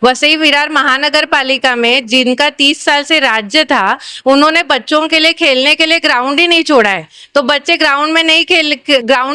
वसई विरार महानगर पालिका में जिनका 30 साल से राज्य था, उन्होंने बच्चों के लिए खेलने के लिए ग्राउंड ही नहीं छोड़ा है। तो बच्चे ग्राउंड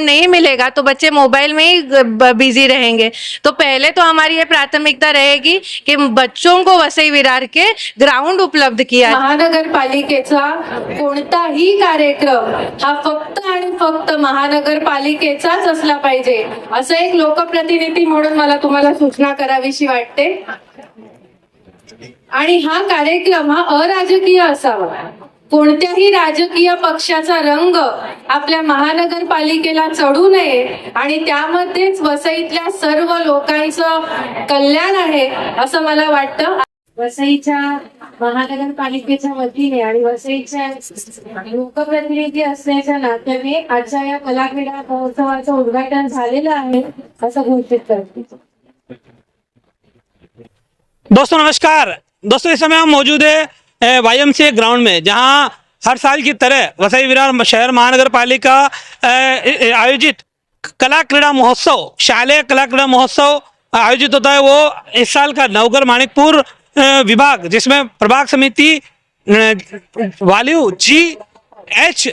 नहीं मिलेगा तो बच्चे मोबाइल में ही बिजी रहेंगे। तो पहले तो हमारी ये प्राथमिकता रहेगी कि बच्चों को वसई विरार के ग्राउंड उपलब्ध किया। महानगरपालिकेचा कोणताही कार्यक्रम हा फक्त आणि फक्त महानगरपालिकेचाच असला पाहिजे, असं एक लोकप्रतिनिधी म्हणून मला तुम्हाला सूचना करावीशी वाटते। आणि हा कार्यक्रम हा अराजकीय असावा। कोणत्याही राजकीय पक्षाचा रंग आपल्या महानगरपालिकेला चढू नये आणि त्यामध्येच वसईतल्या सर्व लोकांचं कल्याण आहे असं मला वाटतं। वसईच्या महानगरपालिकेच्या वतीने आणि वसईच्या लोकप्रतिनिधी असण्याच्या नात्याने आजच्या या कलाक्रीडा महोत्सवाचं उद्घाटन झालेलं आहे असं घोषित करते। दोस्तों नमस्कार। दोस्तों इस समय हम मौजूद है YMCA ग्राउंड में, जहां हर साल की तरह वसई विरार शहर महानगर पालिका आयोजित कला क्रीड़ा महोत्सव, शालेय कला क्रीड़ा महोत्सव आयोजित होता है। वो इस साल का नवगर मानिकपुर विभाग, जिसमें प्रभाग समिति वालियू GH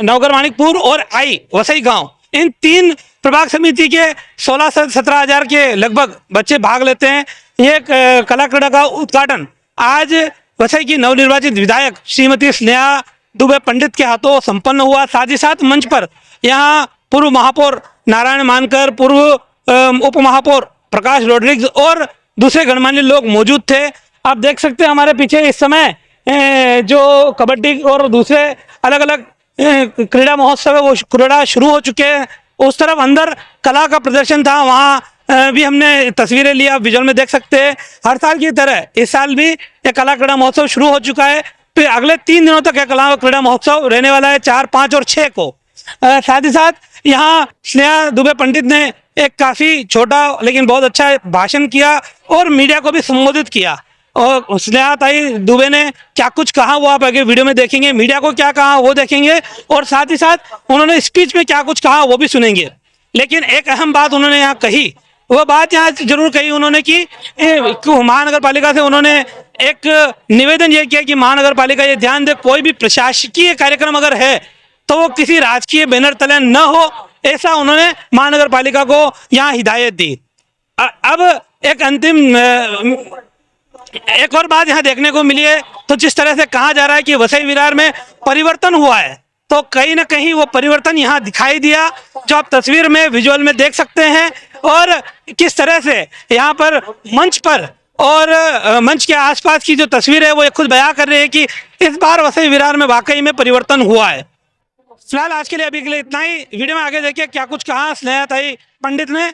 नवगर मानिकपुर और I वसई गांव, इन तीन प्रभाग समिति के 16 से 17 हजार के लगभग बच्चे भाग लेते हैं। ये कला क्रीड़ा का उद्घाटन आज वसई की नवनिर्वाचित विधायक श्रीमती स्नेहा दुबे पंडित के हाथों संपन्न हुआ। साथ ही साथ मंच पर यहाँ पूर्व महापौर नारायण मानकर, पूर्व उप महापौर प्रकाश रोड्रिग्स और दूसरे गणमान्य लोग मौजूद थे। आप देख सकते हैं हमारे पीछे इस समय जो कबड्डी और दूसरे अलग अलग क्रीड़ा महोत्सव है वो क्रीड़ा शुरू हो चुके हैं। उस तरफ अंदर कला का प्रदर्शन था, वहाँ भी हमने तस्वीरें ली, आप विजुअल में देख सकते हैं। हर साल की तरह इस साल भी ये कला क्रीड़ा महोत्सव शुरू हो चुका है। फिर अगले 3 दिनों तक यह कला क्रीड़ा महोत्सव रहने वाला है, 4, 5 और 6 को। साथ ही साथ यहाँ स्नेहा दुबे पंडित ने एक काफ़ी छोटा लेकिन बहुत अच्छा भाषण किया और मीडिया को भी संबोधित किया। और स्नेहा ताई दुबे ने क्या कुछ कहा वो आप आगे वीडियो में देखेंगे, मीडिया को क्या कहा वो देखेंगे, और साथ ही साथ उन्होंने स्पीच में क्या कुछ कहा वो भी सुनेंगे। लेकिन एक अहम बात उन्होंने यहाँ कही, वो बात यहाँ जरूर कही उन्होंने कि महानगर पालिका से उन्होंने एक निवेदन ये किया कि महानगर पालिका ये ध्यान दे, कोई भी प्रशासकीय कार्यक्रम अगर है तो वो किसी राजकीय बैनर तले न हो, ऐसा उन्होंने महानगर पालिका को यहाँ हिदायत दी। अब एक अंतिम एक और बात यहाँ देखने को मिली है, तो जिस तरह से कहा जा रहा है कि वसई विरार में परिवर्तन हुआ है, तो कहीं ना कहीं वो परिवर्तन यहाँ दिखाई दिया, जो आप तस्वीर में विजुअल में देख सकते हैं। और किस तरह से यहाँ पर मंच पर और मंच के आसपास की जो तस्वीर है वो ये खुद बयां कर रही है कि इस बार वसई विरार में वाकई में परिवर्तन हुआ है। फिलहाल आज के लिए अभी के लिए इतना ही। वीडियो में आगे देखिए क्या कुछ कहा स्नेहा ताई पंडित ने।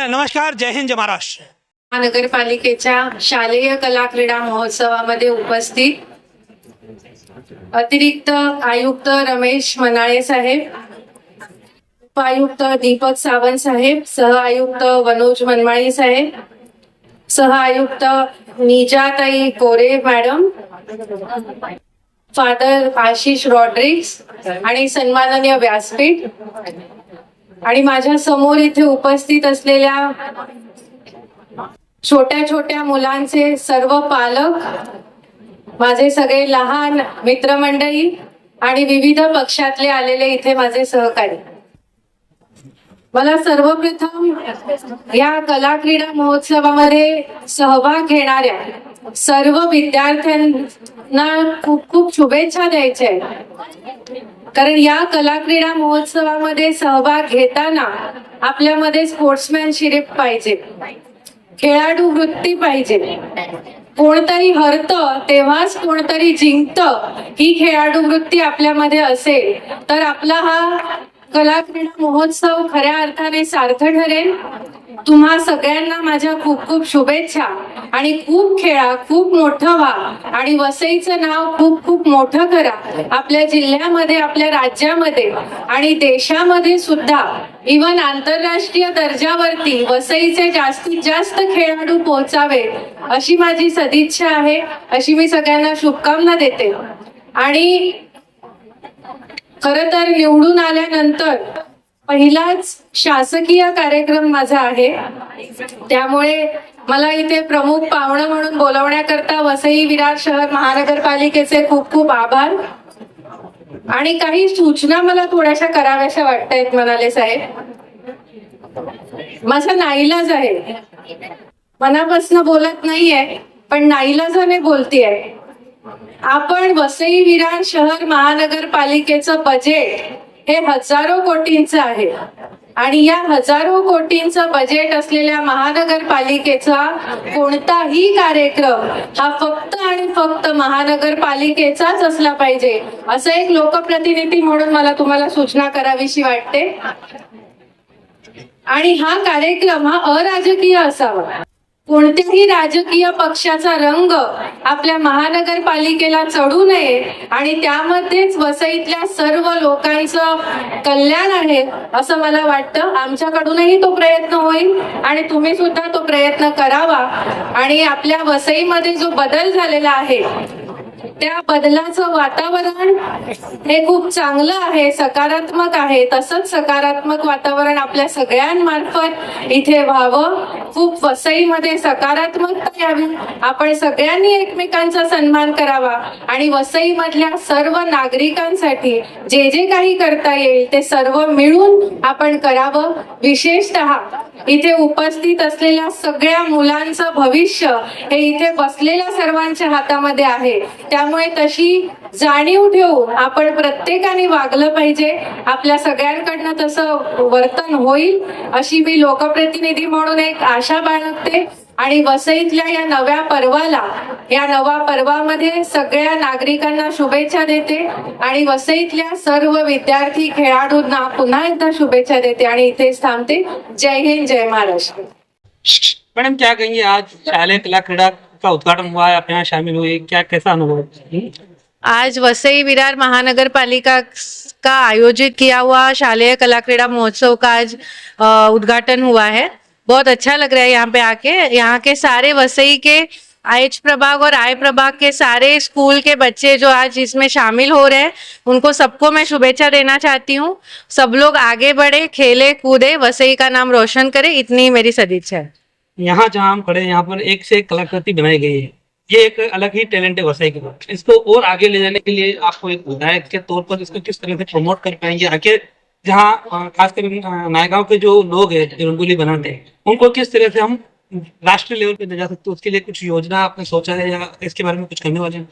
नमस्कार, जय हिंद, जय महाराष्ट्र। महानगरपालिकेच्या शालेय कला क्रीडा महोत्सवामध्ये उपस्थित अतिरिक्त आयुक्त रमेश मनाळे साहेब, उपायुक्त दीपक सावंत साहेब, सह आयुक्त मनोज मनमाळी साहेब, सह आयुक्त निजाताई कोरे मॅडम, फादर आशिष रॉड्रिग्स आणि सन्माननीय व्यासपीठ आणि माझ्या समोर इथे उपस्थित असलेल्या छोट्या छोट्या मुलांचे सर्व पालक, माझे सगळे लहान मित्रमंडळी आणि विविध पक्षातले आलेले इथे माझे सहकारी, मला सर्वप्रथम या कला क्रीडा महोत्सवामध्ये सहभाग घेणाऱ्या सर्व विद्यार्थ्यांना खूप खूप शुभेच्छा द्यायच्या आहेत। कारण या कला क्रीडा महोत्सवामध्ये सहभाग घेताना आपल्यामध्ये स्पोर्ट्समॅनशिप पाहिजे, खेळाडू वृत्ती पाहिजे। कोणतरी हरतं तेव्हाच कोणतरी जिंकतं, ही खेळाडू वृत्ती आपल्यामध्ये असेल तर आपला हा कला क्रीडा महोत्सव खऱ्या अर्थाने सार्थ ठरेल। तुम्हा सगळ्यांना माझ्या खूप खूप शुभेच्छा आणि खूप खेळा, खूप मोठं व्हा आणि वसईचं नाव खूप खूप मोठं करा। आपल्या जिल्ह्यामध्ये, आपल्या राज्यामध्ये आणि देशामध्ये सुद्धा इव्हन आंतरराष्ट्रीय दर्जावरती वसईचे जास्तीत जास्त खेळाडू पोहोचावे अशी माझी सदिच्छा आहे, अशी मी सगळ्यांना शुभकामना देते। आणि खरं तर निवडून आल्यानंतर पहिलाच शासकीय कार्यक्रम माझा आहे, त्यामुळे मला इथे प्रमुख पाहुणं म्हणून बोलवण्याकरता वसई विरार शहर महानगरपालिकेचे खूप खूप आभार. आणि काही सूचना मला थोड्याशा कराव्याशा वाटतायत म्हणाले साहेब. माझा नाईलाज आहे, मनापासून बोलत नाहीये पण नाईलाजाने बोलतेय. आपण वसई विरार शहर महानगरपालिकेचं बजेट हे हजारो कोटींचं आहे आणि या हजारो कोटींचं बजेट असलेल्या महानगरपालिकेचा कोणताही कार्यक्रम हा फक्त आणि फक्त महानगरपालिकेचाच असला पाहिजे असं एक लोकप्रतिनिधी म्हणून मला तुम्हाला सूचना करावीशी वाटते. आणि हा कार्यक्रम हा अराजकीय असावा. कोणत्याही राजकीय पक्षाचा रंग आपल्या महानगरपालिकेला चढू नये आणि त्यामध्येच वसईतल्या सर्व लोकांचं कल्याण आहे असं मला वाटतं. आमच्याकडूनही तो प्रयत्न होईल आणि तुम्ही सुद्धा तो प्रयत्न करावा. आणि आपल्या वसईमध्ये जो बदल झालेला आहे त्या बदलाचं वातावरण हे खूप चांगलं आहे, सकारात्मक आहे. तसंच सकारात्मक वातावरण आपल्या सगळ्यांमार्फत इथे व्हावं. खूप वसईमध्ये सकारात्मकता यावी. आपण सगळ्यांनी एकमेकांचा सन्मान करावा आणि वसईमधल्या सर्व नागरिकांसाठी जे जे काही करता येईल ते सर्व मिळून आपण करावं. विशेषतः इथे उपस्थित असलेल्या सगळ्या मुलांचं भविष्य हे इथे बसलेल्या सर्वांच्या हातामध्ये आहे. त्यामुळे तशी जाणीव ठेवून आपण प्रत्येकाने वागलं पाहिजे. आपल्या सगळ्यांकडनं तसं वर्तन होईल अशी मी लोकप्रतिनिधी म्हणून एक आशा बाळगते. आणि वसईतल्या या नव्या पर्वामध्ये सगळ्या नागरिकांना शुभेच्छा देते आणि वसईतल्या सर्व विद्यार्थी खेळाडूंना पुन्हा एकदा शुभेच्छा देते आणि इथेच थांबते. जय हिंद, जय महाराष्ट्र. मैडम क्या कहेंगे, आज शालेय कला क्रीड़ा का उद्घाटन हुआ है, आप यहाँ शामिल हुए, क्या कैसा अनुभव? आज वसई विरार महानगरपालिका का आयोजित किया हुआ शालेय कला क्रीड़ा महोत्सव का आज उद्घाटन हुआ है. बहुत अच्छा लग रहा है यहाँ पे आके. यहाँ के सारे वसई के एच प्रभाग और आई प्रभाग के सारे स्कूल के बच्चे जो आज इसमें शामिल हो रहे हैं उनको सबको मैं शुभेच्छा देना चाहती हूँ. सब लोग आगे बढ़े, खेले कूदे, वसई का नाम रोशन करे, इतनी मेरी सदिच्छा है. यहाँ जहाँ हम खड़े हैं यहाँ पर एक से एक कलाकृति बनाई गई है. ये एक अलग ही टैलेंट है वसई के पास. इसको और आगे ले जाने के लिए आपको एक विधायक के तौर पर इसको किस तरह से प्रमोट कर पाएंगे, आगे जहाँ खासकर नायगांव के जो लोग हैं जो रंगोली बनाते हैं उनको किस तरह से हम राष्ट्रीय लेवल पे ले जा सकते हैं, उसके लिए कुछ योजना आपने सोचा है या इसके बारे में कुछ करने वाले हैं?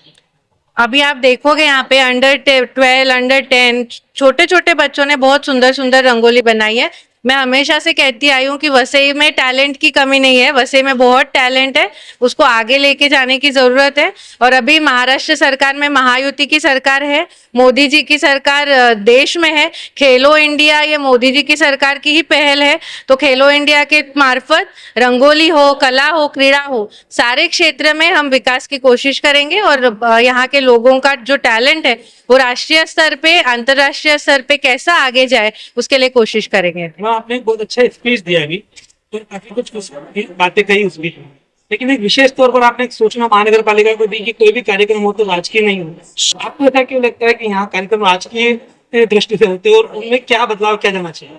अभी आप देखोगे यहाँ पे अंडर 12, अंडर 10 छोटे छोटे बच्चों ने बहुत सुंदर सुंदर रंगोली बनाई है. मैं हमेशा से कहती आई हूँ कि वसई में टैलेंट की कमी नहीं है. वसई में बहुत टैलेंट है, उसको आगे लेके जाने की जरूरत है. और अभी महाराष्ट्र सरकार में महायुति की सरकार है, मोदी जी की सरकार देश में है. खेलो इंडिया ये मोदी जी की सरकार की ही पहल है. तो खेलो इंडिया के मार्फत रंगोली हो, कला हो, क्रीड़ा हो, सारे क्षेत्र में हम विकास की कोशिश करेंगे. और यहाँ के लोगों का जो टैलेंट है वो राष्ट्रीय स्तर पे, अंतर्राष्ट्रीय स्तर पे कैसा आगे जाए उसके लिए कोशिश करेंगे. आपने एक बहुत अच्छा स्पीच दिया अभी, तो काफी कुछ बातें कही उस बीच में, लेकिन एक विशेष तौर पर आपने एक सूचना महानगर पालिका को दी कि कोई भी कार्यक्रम हो तो राजकीय नहीं हो. आपको ऐसा क्यों लगता है कि यहाँ कार्यक्रम राजकीय दृष्टि से होते हैं और उनमें क्या बदलाव किया जाना चाहिए?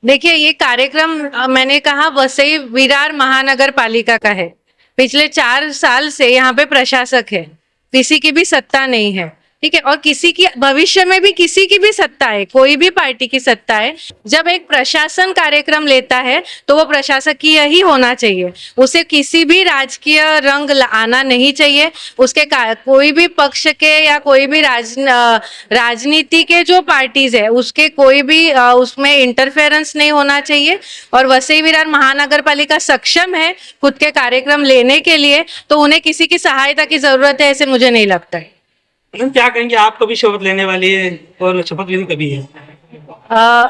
देखिए, ये कार्यक्रम मैंने कहा वसई विरार महानगर पालिका का है. पिछले 4 साल से यहाँ पे प्रशासक है, किसी की भी सत्ता नहीं है. ठीक है, और किसी की भविष्य में भी किसी की भी सत्ता है, कोई भी पार्टी की सत्ता है. जब एक प्रशासन कार्यक्रम लेता है तो वो प्रशासकीय ही होना चाहिए, उसे किसी भी राजकीय रंग आना नहीं चाहिए. उसके कोई भी पक्ष के या कोई भी राजनीति के जो पार्टीज है उसके कोई भी उसमें इंटरफेरेंस नहीं होना चाहिए. और वसई विरार महानगर पालिका सक्षम है खुद के कार्यक्रम लेने के लिए, तो उन्हें किसी की सहायता की जरूरत है ऐसे मुझे नहीं लगता है. क्या कहेंगे, आप कभी शपथ लेने वाली है और शपथ विधि कभी है?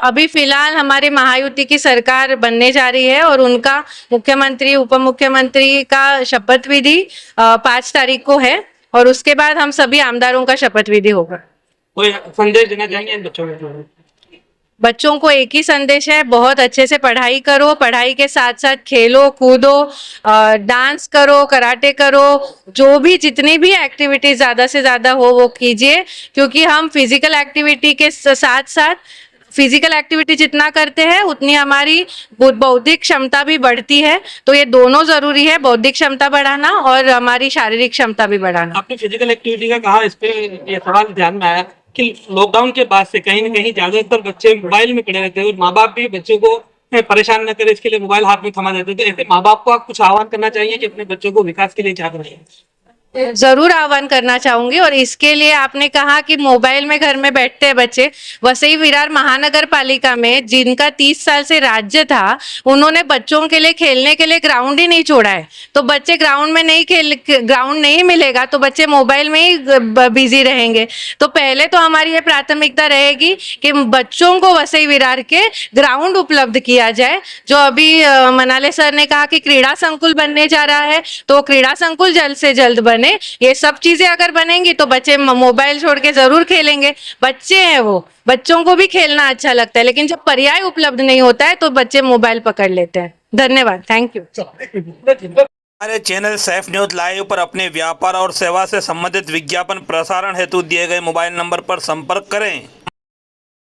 अभी फिलहाल हमारे महायुति की सरकार बनने जा रही है और उनका मुख्यमंत्री उप मुख्यमंत्री का शपथ विधि 5 तारीख को है और उसके बाद हम सभी आमदारों का शपथ विधि होगा. कोई संदेश देना चाहेंगे इन बच्चों को? बच्चों को एक ही संदेश है, बहुत अच्छे से पढ़ाई करो, पढ़ाई के साथ साथ खेलो कूदो, डांस करो, कराटे करो, जो भी जितनी भी एक्टिविटी ज़्यादा से ज़्यादा हो वो कीजिए. क्योंकि हम फिजिकल एक्टिविटी के साथ साथ फिजिकल एक्टिविटी जितना करते हैं उतनी हमारी बौद्धिक क्षमता भी बढ़ती है। तो ये दोनों जरूरी है, बौद्धिक क्षमता बढ़ाना और हमारी शारीरिक क्षमता भी बढ़ाना। आपने फिजिकल एक्टिविटी का कहा, इस पे ये थोड़ा ध्यान में आया कि लॉकडाउन के बाद से कहीं ना कहीं ज्यादातर बच्चे मोबाइल में पड़े रहते हैं और माँ बाप भी बच्चों को परेशान न करे इसके लिए मोबाइल हाथ में थमा देते हैं। तो ऐसे माँ बाप को आप कुछ आह्वान करना चाहिए कि अपने बच्चों को विकास के लिए क्या करें? जरूर आह्वान करना चाहूंगी। और इसके लिए आपने कहा कि मोबाइल में घर में बैठते हैं बच्चे, वसई विरार महानगर पालिका में जिनका 30 साल से राज्य था, उन्होंने बच्चों के लिए खेलने के लिए ग्राउंड ही नहीं छोड़ा है। तो बच्चे ग्राउंड में नहीं ग्राउंड नहीं मिलेगा तो बच्चे मोबाइल में ही बिजी रहेंगे। तो पहले तो हमारी ये प्राथमिकता रहेगी कि बच्चों को वसई विरार के ग्राउंड उपलब्ध किया जाए। जो अभी मनाले सर ने कहा कि क्रीड़ा संकुल बनने जा रहा है, तो क्रीड़ा संकुल जल्द से जल्द बने। ये सब चीजें अगर बनेंगी तो बच्चे मोबाइल छोड़ के जरूर खेलेंगे। बच्चे हैं वो, बच्चों को भी खेलना अच्छा लगता है, लेकिन जब पर्याय उपलब्ध नहीं होता है तो बच्चे मोबाइल पकड़ लेते हैं। धन्यवाद, थैंक यू। हमारे चैनल सैफ न्यूज लाइव पर अपने व्यापार और सेवा से संबंधित विज्ञापन प्रसारण हेतु दिए गए मोबाइल नंबर पर संपर्क करें।